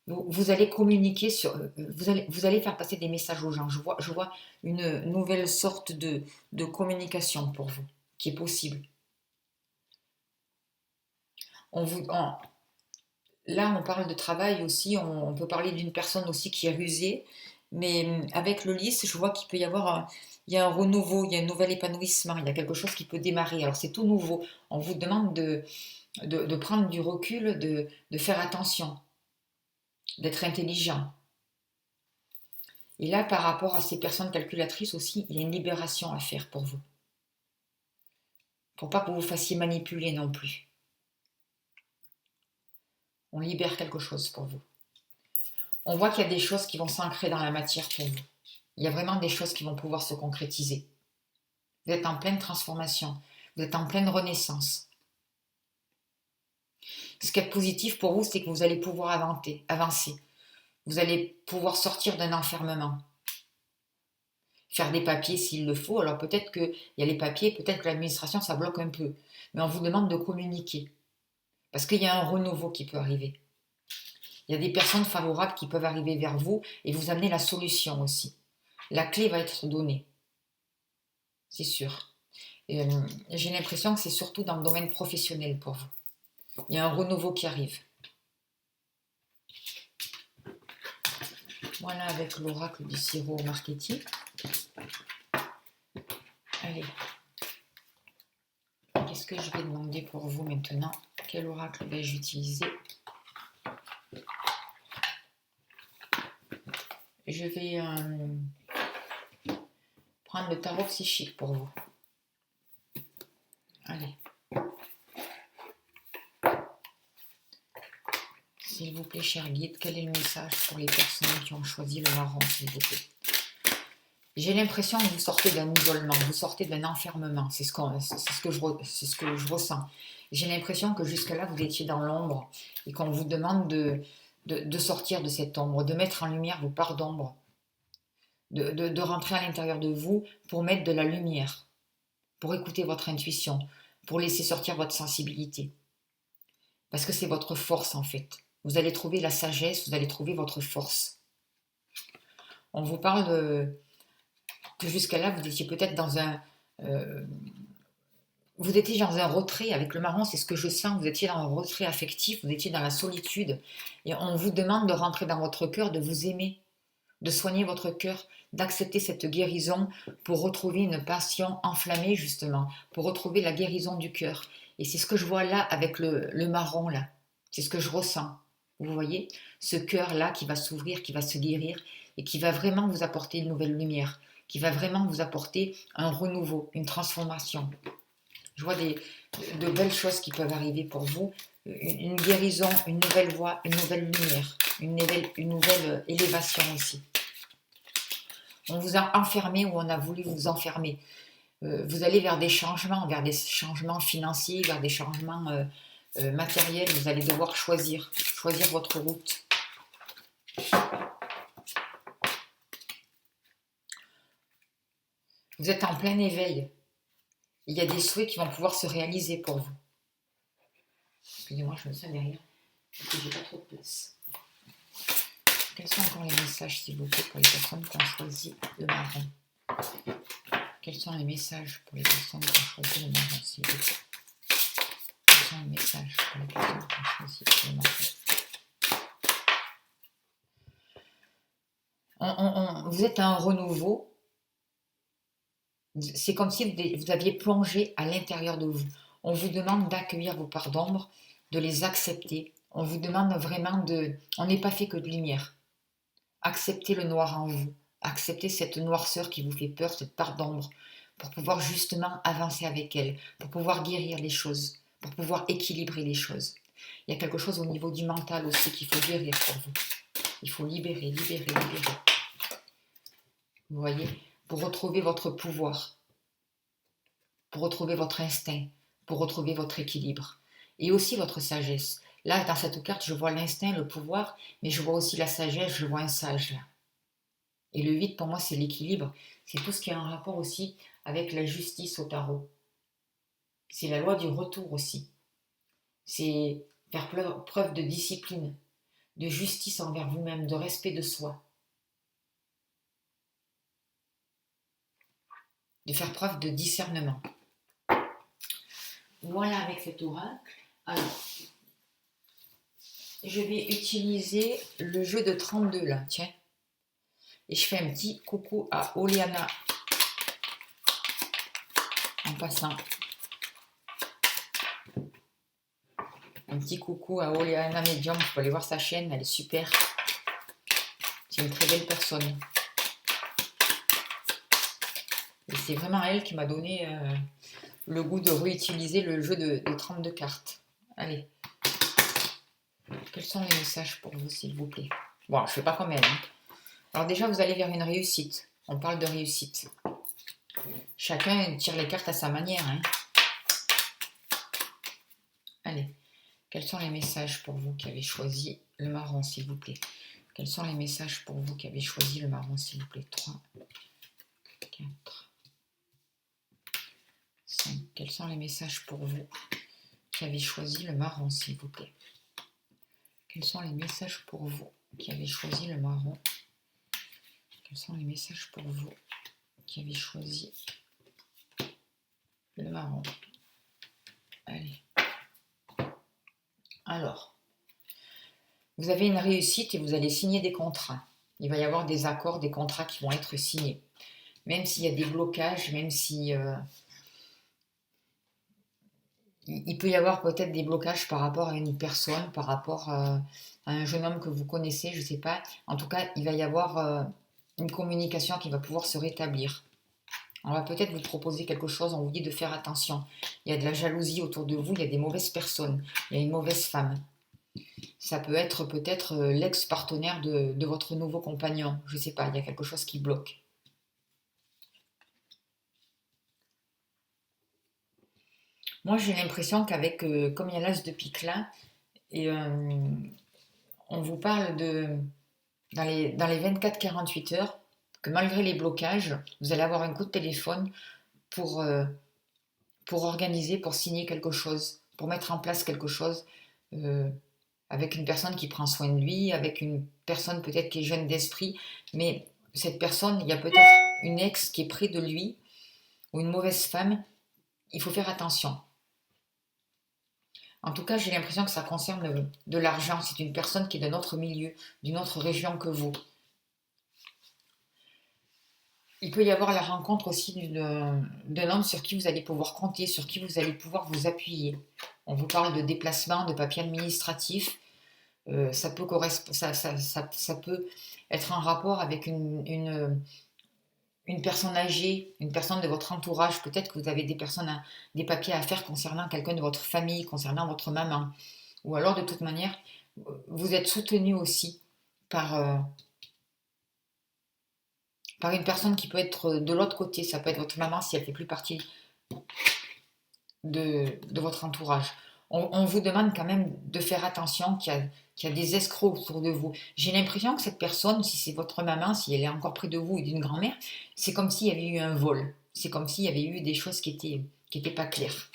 Vous allez communiquer vous allez faire passer des messages aux gens. Je vois une nouvelle sorte de communication pour vous qui est possible. Là, on parle de travail aussi, on peut parler d'une personne aussi qui est rusée, mais avec le lys, je vois qu'il peut y avoir il y a un renouveau, il y a un nouvel épanouissement, il y a quelque chose qui peut démarrer. Alors c'est tout nouveau. On vous demande de prendre du recul, de faire attention, d'être intelligent. Et là, par rapport à ces personnes calculatrices aussi, il y a une libération à faire pour vous. Pour pas que vous vous fassiez manipuler non plus. On libère quelque chose pour vous. On voit qu'il y a des choses qui vont s'ancrer dans la matière pour vous. Il y a vraiment des choses qui vont pouvoir se concrétiser. Vous êtes en pleine transformation. Vous êtes en pleine renaissance. Ce qui est positif pour vous, c'est que vous allez pouvoir avancer. Vous allez pouvoir sortir d'un enfermement. Faire des papiers s'il le faut. Alors peut-être qu'il y a les papiers, peut-être que l'administration, ça bloque un peu. Mais on vous demande de communiquer. Parce qu'il y a un renouveau qui peut arriver. Il y a des personnes favorables qui peuvent arriver vers vous et vous amener la solution aussi. La clé va être donnée. C'est sûr. J'ai l'impression que c'est surtout dans le domaine professionnel pour vous. Il y a un renouveau qui arrive. Voilà avec l'oracle du sirop marketing. Allez. Qu'est-ce que je vais demander pour vous maintenant? Quel oracle vais-je utiliser? Je vais prendre le tarot psychique pour vous. Allez. S'il vous plaît, cher guide, quel est le message pour les personnes qui ont choisi le marron, s'il vous plaît? J'ai l'impression que vous sortez d'un isolement, vous sortez d'un enfermement, c'est ce que je ressens. J'ai l'impression que jusque-là, vous étiez dans l'ombre et qu'on vous demande de sortir de cette ombre, de mettre en lumière vos parts d'ombre, de rentrer à l'intérieur de vous pour mettre de la lumière, pour écouter votre intuition, pour laisser sortir votre sensibilité. Parce que c'est votre force en fait. Vous allez trouver la sagesse, vous allez trouver votre force. On vous parle que jusqu'à là, vous étiez peut-être dans vous étiez dans un retrait avec le marron, c'est ce que je sens, vous étiez dans un retrait affectif, vous étiez dans la solitude, et on vous demande de rentrer dans votre cœur, de vous aimer, de soigner votre cœur, d'accepter cette guérison pour retrouver une passion enflammée justement, pour retrouver la guérison du cœur. Et c'est ce que je vois là avec le marron là, c'est ce que je ressens. Vous voyez, ce cœur-là qui va s'ouvrir, qui va se guérir et qui va vraiment vous apporter une nouvelle lumière, qui va vraiment vous apporter un renouveau, une transformation. Je vois de belles choses qui peuvent arriver pour vous, une guérison, une nouvelle voie, une nouvelle lumière, une nouvelle élévation aussi. On vous a enfermé ou on a voulu vous enfermer. Vous allez vers des changements financiers, vers des changements matériels. Vous allez devoir choisir votre route. Vous êtes en plein éveil. Il y a des souhaits qui vont pouvoir se réaliser pour vous. Excusez-moi, je me sens derrière, parce que j'ai pas trop de place. Quels sont encore les messages, s'il vous plaît, pour les personnes qui ont choisi le marron? Quels sont les messages pour les personnes qui ont choisi le marron, s'il vous plaît? Quels sont les messages pour les personnes qui ont choisi le marron? Vous êtes à un renouveau. C'est comme si vous aviez plongé à l'intérieur de vous. On vous demande d'accueillir vos parts d'ombre, de les accepter. On vous demande vraiment de... On n'est pas fait que de lumière. Acceptez le noir en vous. Acceptez cette noirceur qui vous fait peur, cette part d'ombre, pour pouvoir justement avancer avec elle, pour pouvoir guérir les choses, pour pouvoir équilibrer les choses. Il y a quelque chose au niveau du mental aussi qu'il faut guérir pour vous. Il faut libérer. Vous voyez, pour retrouver votre pouvoir, pour retrouver votre instinct, pour retrouver votre équilibre et aussi votre sagesse. Là, dans cette carte, je vois l'instinct, le pouvoir, mais je vois aussi la sagesse, je vois un sage là. Et le 8, pour moi, c'est l'équilibre. C'est tout ce qui a un rapport aussi avec la justice au tarot. C'est la loi du retour aussi. C'est faire preuve de discipline, de justice envers vous-même, de respect de soi. De faire preuve de discernement. Voilà avec cet oracle. Alors, je vais utiliser le jeu de 32 là, tiens. Et je fais un petit coucou à Oleana en passant. Un petit coucou à Oleana Medium, vous pouvez aller voir sa chaîne, elle est super. C'est une très belle personne. Et c'est vraiment elle qui m'a donné le goût de réutiliser le jeu de 32 cartes. Allez. Quels sont les messages pour vous, s'il vous plaît? Bon, je ne fais pas comme elle. Hein. Alors déjà, vous allez vers une réussite. On parle de réussite. Chacun tire les cartes à sa manière. Hein. Allez. Quels sont les messages pour vous qui avez choisi le marron, s'il vous plaît? Quels sont les messages pour vous qui avez choisi le marron, s'il vous plaît? 3, 4, 5. Quels sont les messages pour vous qui avez choisi le marron, s'il vous plaît? Quels sont les messages pour vous qui avez choisi le marron? Quels sont les messages pour vous qui avez choisi le marron? Allez. Alors, vous avez une réussite et vous allez signer des contrats. Il va y avoir des accords, des contrats qui vont être signés. Même s'il y a des blocages, même si... il peut y avoir peut-être des blocages par rapport à une personne, par rapport à un jeune homme que vous connaissez, je ne sais pas. En tout cas, il va y avoir une communication qui va pouvoir se rétablir. On va peut-être vous proposer quelque chose, on vous dit de faire attention. Il y a de la jalousie autour de vous, il y a des mauvaises personnes, il y a une mauvaise femme. Ça peut être peut-être l'ex-partenaire de votre nouveau compagnon, je ne sais pas, il y a quelque chose qui bloque. Moi, j'ai l'impression qu'avec, comme il y a l'as de pique là, et, on vous parle dans les 24-48 heures, que malgré les blocages, vous allez avoir un coup de téléphone pour organiser, pour signer quelque chose, pour mettre en place quelque chose avec une personne qui prend soin de lui, avec une personne peut-être qui est jeune d'esprit, mais cette personne, il y a peut-être une ex qui est près de lui, ou une mauvaise femme, il faut faire attention. En tout cas, j'ai l'impression que ça concerne de l'argent. C'est une personne qui est d'un autre milieu, d'une autre région que vous. Il peut y avoir la rencontre aussi d'un homme sur qui vous allez pouvoir compter, sur qui vous allez pouvoir vous appuyer. On vous parle de déplacement, de papiers administratifs, ça peut être en rapport avec une personne âgée, une personne de votre entourage. Peut-être que vous avez des papiers à faire concernant quelqu'un de votre famille, concernant votre maman. Ou alors, de toute manière, vous êtes soutenu aussi par, par une personne qui peut être de l'autre côté. Ça peut être votre maman si elle fait plus partie de votre entourage. On vous demande quand même de faire attention qu'il y a des escrocs autour de vous. J'ai l'impression que cette personne, si c'est votre maman, si elle est encore près de vous ou d'une grand-mère, c'est comme s'il y avait eu un vol. C'est comme s'il y avait eu des choses qui étaient pas claires.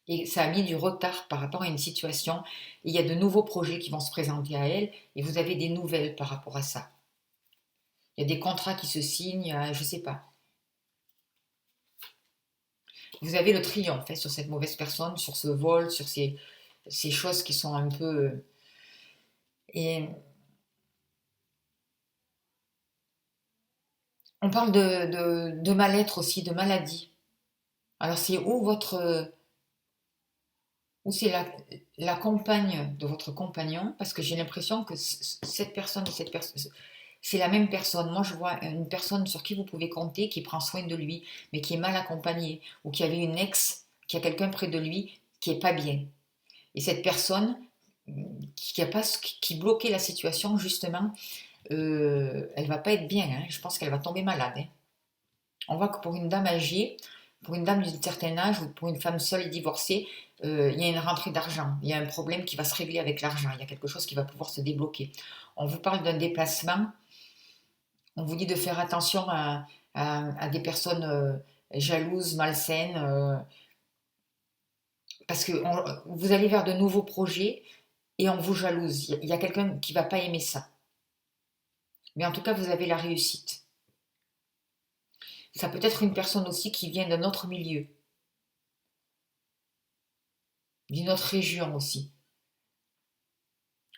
Et ça a mis du retard par rapport à une situation. Et il y a de nouveaux projets qui vont se présenter à elle et vous avez des nouvelles par rapport à ça. Il y a des contrats qui se signent, je ne sais pas. Vous avez le triomphe sur cette mauvaise personne, sur ce vol, sur ces choses qui sont un peu... Et on parle de mal-être aussi, de maladie. Alors c'est où c'est la compagne de votre compagnon, parce que j'ai l'impression que cette personne, c'est la même personne. Moi, je vois une personne sur qui vous pouvez compter, qui prend soin de lui, mais qui est mal accompagnée, ou qui avait une ex, qui a quelqu'un près de lui, qui est pas bien. Et cette personne qui bloquait la situation, justement, elle va pas être bien. Hein. Je pense qu'elle va tomber malade. Hein. On voit que pour une dame âgée, pour une dame d'un certain âge ou pour une femme seule et divorcée, il y a une rentrée d'argent. Il y a un problème qui va se régler avec l'argent. Il y a quelque chose qui va pouvoir se débloquer. On vous parle d'un déplacement. On vous dit de faire attention à des personnes jalouses, malsaines, parce que vous allez vers de nouveaux projets et on vous jalouse. Il y a quelqu'un qui ne va pas aimer ça. Mais en tout cas, vous avez la réussite. Ça peut être une personne aussi qui vient d'un autre milieu, d'une autre région aussi.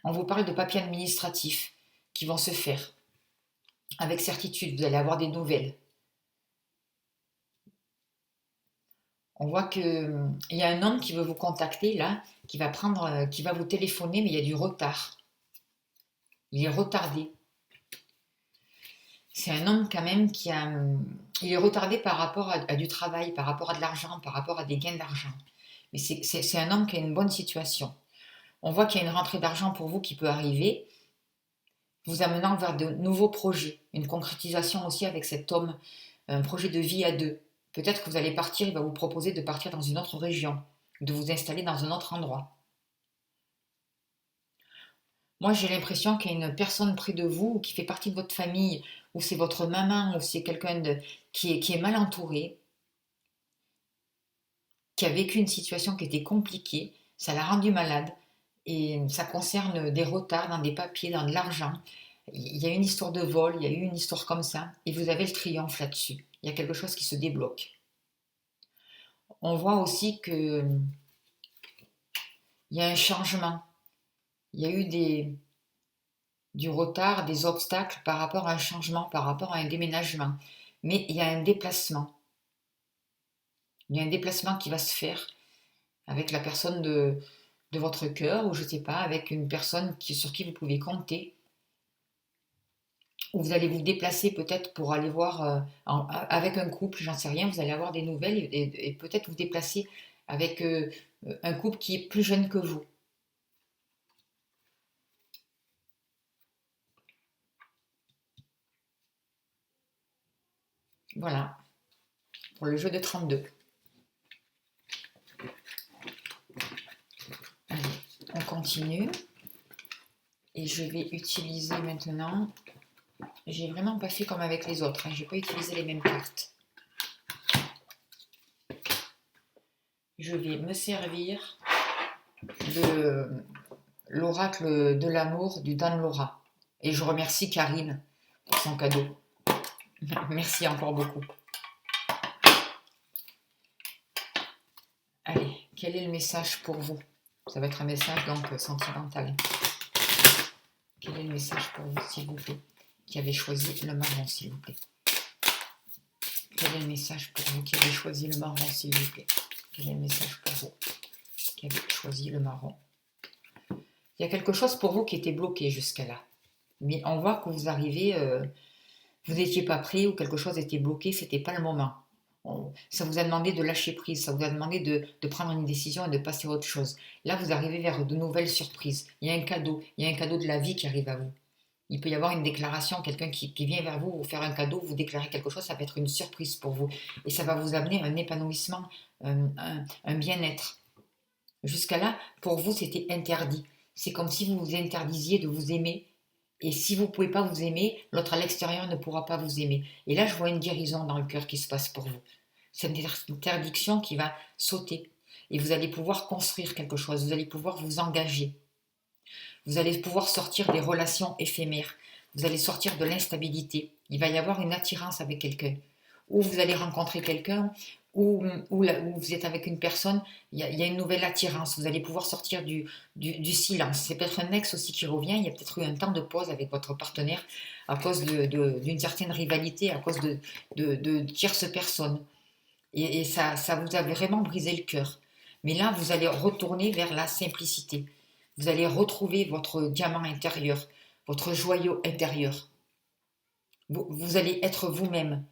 On vous parle de papiers administratifs qui vont se faire. Avec certitude, vous allez avoir des nouvelles. On voit qu'il y a un homme qui veut vous contacter là, qui va vous téléphoner, mais il y a du retard. Il est retardé. C'est un homme quand même il est retardé par rapport à du travail, par rapport à de l'argent, par rapport à des gains d'argent. Mais c'est un homme qui a une bonne situation. On voit qu'il y a une rentrée d'argent pour vous qui peut arriver, vous amenant vers de nouveaux projets, une concrétisation aussi avec cet homme, un projet de vie à deux. Peut-être que vous allez partir, il va vous proposer de partir dans une autre région, de vous installer dans un autre endroit. Moi, j'ai l'impression qu'il y a une personne près de vous qui fait partie de votre famille, ou c'est votre maman, ou c'est quelqu'un qui est mal entouré, qui a vécu une situation qui était compliquée, ça l'a rendu malade, et ça concerne des retards dans des papiers, dans de l'argent. Il y a une histoire de vol, il y a eu une histoire comme ça, et vous avez le triomphe là-dessus. Il y a quelque chose qui se débloque. On voit aussi que il y a un changement. Il y a eu du retard, des obstacles par rapport à un changement, par rapport à un déménagement. Mais il y a un déplacement. Il y a un déplacement qui va se faire avec la personne de votre cœur, ou je ne sais pas, avec une personne sur qui vous pouvez compter. Ou vous allez vous déplacer peut-être pour aller voir avec un couple, j'en sais rien, vous allez avoir des nouvelles et peut-être vous déplacer avec un couple qui est plus jeune que vous. Voilà, pour le jeu de 32. Allez, on continue. Et je vais utiliser maintenant... J'ai vraiment pas fait comme avec les autres, hein. Je n'ai pas utilisé les mêmes cartes. Je vais me servir de l'oracle de l'amour du Dan Laura. Et je remercie Karine pour son cadeau. Merci encore beaucoup. Allez, quel est le message pour vous? Ça va être un message donc sentimental. Quel est le message pour vous, s'il vous plaît? Qui avez choisi le marron, s'il vous plaît. Quel est le message pour vous qui avez choisi le marron, s'il vous plaît? Quel est le message pour vous qui avez choisi le marron? Il y a quelque chose pour vous qui était bloqué jusqu'à là. Mais on voit que vous arrivez, vous n'étiez pas prêt ou quelque chose était bloqué, c'était pas le moment. Ça vous a demandé de lâcher prise, ça vous a demandé de prendre une décision et de passer à autre chose. Là, vous arrivez vers de nouvelles surprises. Il y a un cadeau de la vie qui arrive à vous. Il peut y avoir une déclaration, quelqu'un qui vient vers vous, vous faire un cadeau, vous déclarer quelque chose, ça peut être une surprise pour vous. Et ça va vous amener un épanouissement, un bien-être. Jusqu'à là, pour vous, c'était interdit. C'est comme si vous vous interdisiez de vous aimer. Et si vous ne pouvez pas vous aimer, l'autre à l'extérieur ne pourra pas vous aimer. Et là, je vois une guérison dans le cœur qui se passe pour vous. C'est une interdiction qui va sauter. Et vous allez pouvoir construire quelque chose. Vous allez pouvoir vous engager. Vous allez pouvoir sortir des relations éphémères. Vous allez sortir de l'instabilité. Il va y avoir une attirance avec quelqu'un. Ou vous allez rencontrer quelqu'un, ou vous êtes avec une personne, il y a une nouvelle attirance. Vous allez pouvoir sortir du silence. C'est peut-être un ex aussi qui revient. Il y a peut-être eu un temps de pause avec votre partenaire à cause d'une certaine rivalité, à cause de tierces personnes. Et ça vous a vraiment brisé le cœur. Mais là, vous allez retourner vers la simplicité. Vous allez retrouver votre diamant intérieur, votre joyau intérieur. Vous allez être vous-même.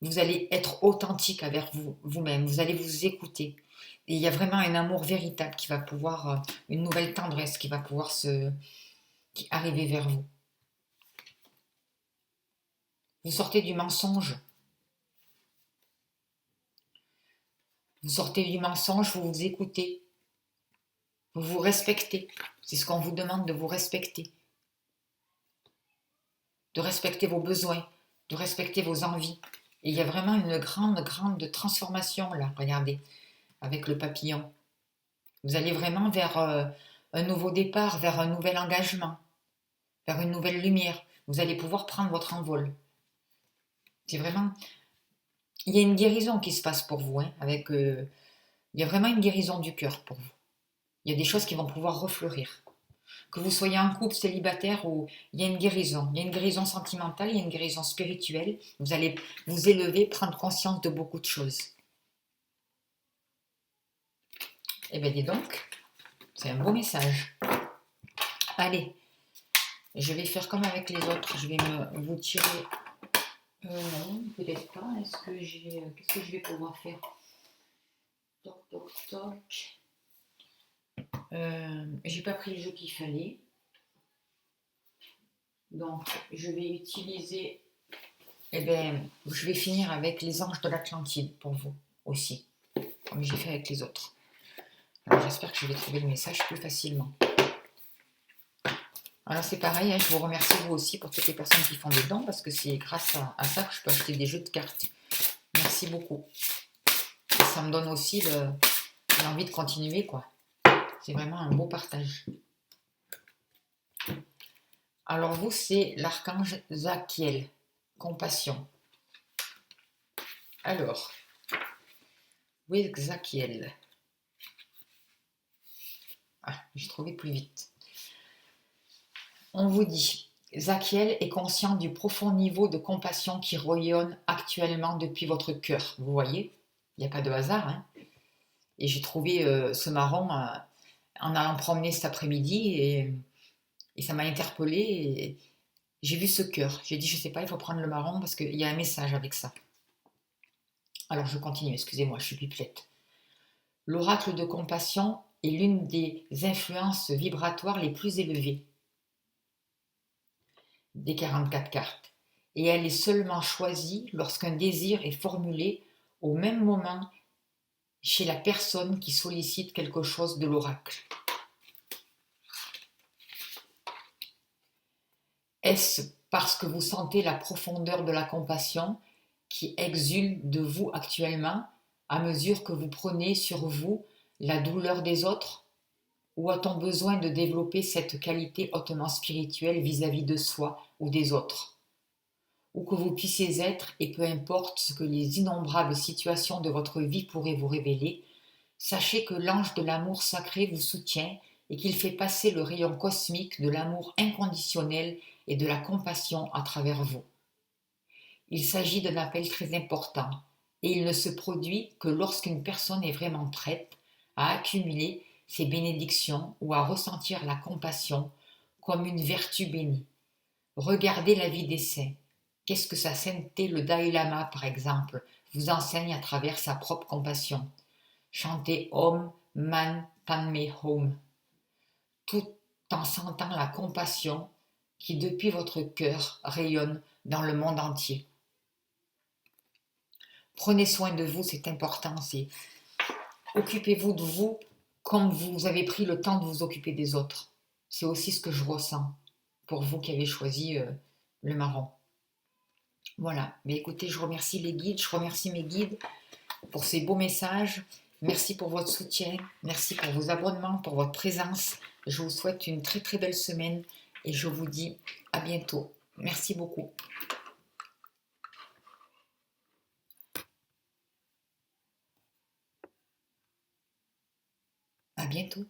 Vous allez être authentique avec vous-même. Vous allez vous écouter. Et il y a vraiment un amour véritable qui va pouvoir, une nouvelle tendresse qui va pouvoir arriver vers vous. Vous sortez du mensonge. Vous sortez du mensonge, vous vous écoutez. Vous vous respectez. C'est ce qu'on vous demande de vous respecter. De respecter vos besoins, de respecter vos envies. Et il y a vraiment une grande transformation là, regardez, avec le papillon. Vous allez vraiment vers un nouveau départ, vers un nouvel engagement, vers une nouvelle lumière. Vous allez pouvoir prendre votre envol. C'est vraiment... Il y a une guérison qui se passe pour vous, hein, il y a vraiment une guérison du cœur pour vous. Il y a des choses qui vont pouvoir refleurir. Que vous soyez en couple, célibataire, ou il y a une guérison. Il y a une guérison sentimentale, il y a une guérison spirituelle. Vous allez vous élever, prendre conscience de beaucoup de choses. Eh bien, dis donc, c'est un beau message. Allez, je vais faire comme avec les autres. Je vais vous tirer... non, peut-être pas. Qu'est-ce que je vais pouvoir faire? Toc, toc, toc. J'ai pas pris le jeu qu'il fallait. Donc, je vais utiliser... Eh bien, je vais finir avec les anges de l'Atlantide pour vous aussi, comme j'ai fait avec les autres. Alors, j'espère que je vais trouver le message plus facilement. Alors, c'est pareil, hein, je vous remercie vous aussi pour toutes les personnes qui font des dons, parce que c'est grâce à ça que je peux acheter des jeux de cartes. Merci beaucoup. Et ça me donne aussi l'envie de continuer, quoi. C'est vraiment un beau partage. Alors, vous, c'est l'archange Zachiel. Compassion. Alors, oui, Zachiel. Ah, j'ai trouvé plus vite. On vous dit, Zachiel est conscient du profond niveau de compassion qui rayonne actuellement depuis votre cœur. Vous voyez, il n'y a pas de hasard. Hein. Et j'ai trouvé ce marron en allant promener cet après-midi et ça m'a interpellée. Et j'ai vu ce cœur. J'ai dit, je ne sais pas, il faut prendre le marron parce qu'il y a un message avec ça. Alors je continue, excusez-moi, je suis pipelette. L'oracle de compassion est l'une des influences vibratoires les plus élevées des 44 cartes. Et elle est seulement choisie lorsqu'un désir est formulé au même moment chez la personne qui sollicite quelque chose de l'oracle. Est-ce parce que vous sentez la profondeur de la compassion qui exulte de vous actuellement à mesure que vous prenez sur vous la douleur des autres? Ou a-t-on besoin de développer cette qualité hautement spirituelle vis-à-vis de soi ou des autres? Où que vous puissiez être, et peu importe ce que les innombrables situations de votre vie pourraient vous révéler, sachez que l'ange de l'amour sacré vous soutient et qu'il fait passer le rayon cosmique de l'amour inconditionnel et de la compassion à travers vous. Il s'agit d'un appel très important et il ne se produit que lorsqu'une personne est vraiment prête à accumuler ses bénédictions ou à ressentir la compassion comme une vertu bénie. Regardez la vie des saints. Qu'est-ce que sa sainteté, le Dalai Lama par exemple, vous enseigne à travers sa propre compassion. Chantez Om Man Padme Hum, tout en sentant la compassion qui depuis votre cœur rayonne dans le monde entier. Prenez soin de vous, c'est important. Occupez-vous de vous comme vous avez pris le temps de vous occuper des autres. C'est aussi ce que je ressens pour vous qui avez choisi le marron. Voilà, mais écoutez, je remercie les guides, je remercie mes guides pour ces beaux messages. Merci pour votre soutien, merci pour vos abonnements, pour votre présence. Je vous souhaite une très très belle semaine et je vous dis à bientôt. Merci beaucoup. À bientôt.